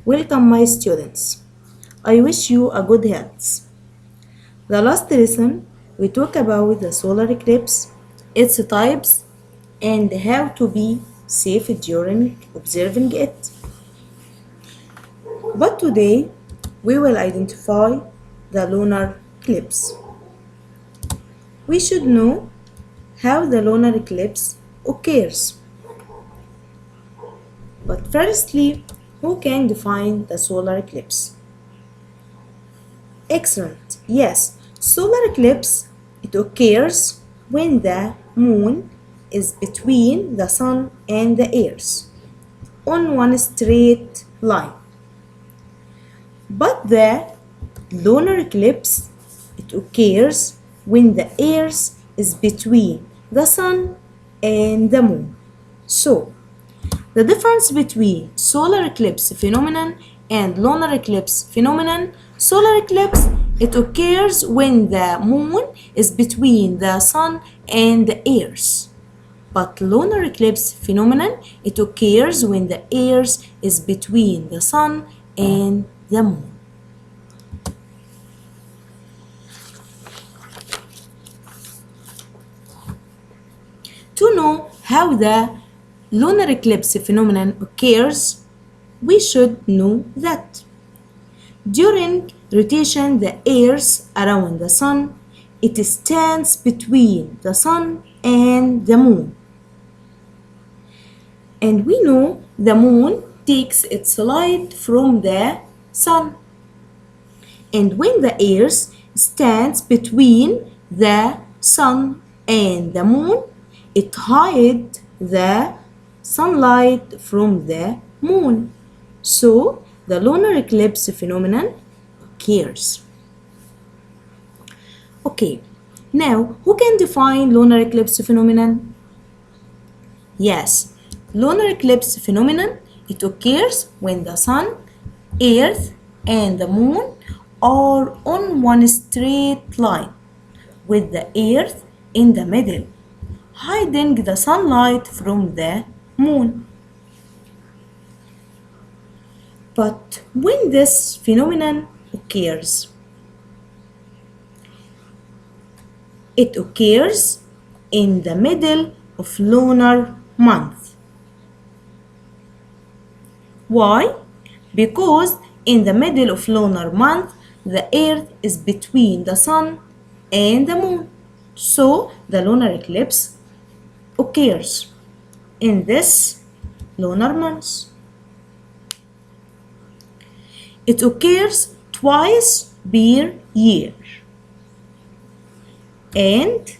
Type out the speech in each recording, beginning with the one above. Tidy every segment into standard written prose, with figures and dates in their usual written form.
Welcome my students. I wish you a good health. The last lesson we talk about the solar eclipse, its types, and how to be safe during observing it. But today we will identify the lunar eclipse. We should know how the lunar eclipse occurs. But firstly, who can define the solar eclipse? Excellent. Yes, solar eclipse, it occurs when the moon is between the sun and the earth on one straight line. But the lunar eclipse, it occurs when the earth is between the sun and the moon. So, the difference between solar eclipse phenomenon and lunar eclipse phenomenon: solar eclipse, it occurs when the moon is between the sun and the earth. But lunar eclipse phenomenon, it occurs when the earth is between the sun and the moon. To know how the lunar eclipse phenomenon occurs, we should know that during rotation the earth around the sun, it stands between the sun and the moon. And we know the moon takes its light from the sun. And when the earth stands between the sun and the moon, it hides the sunlight from the moon. So the lunar eclipse phenomenon occurs. Okay, now who can define lunar eclipse phenomenon? Yes, lunar eclipse phenomenon, it occurs when the sun, earth, and the moon are on one straight line with the earth in the middle, hiding the sunlight from the moon. But when this phenomenon occurs, it occurs in the middle of lunar month. Why? Because in the middle of lunar month, the earth is between the sun and the moon. So the lunar eclipse occurs in this lunar month. It occurs twice per year and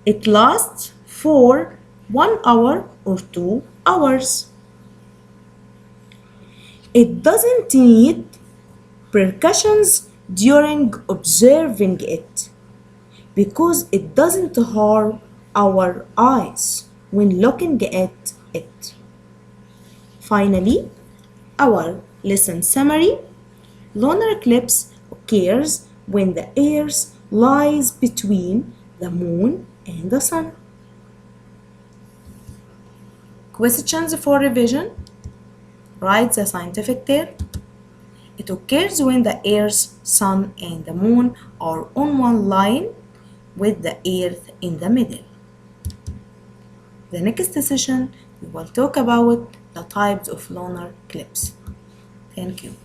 it lasts for 1 hour or 2 hours. It doesn't need precautions during observing it because it doesn't harm our eyes when looking at it. Finally, our lesson summary: lunar eclipse occurs when the earth lies between the moon and the sun. Questions for revision: write the scientific term. It occurs when the earth, sun, and the moon are on one line with the earth in the middle. The next session we will talk about the types of lunar eclipse. Thank you.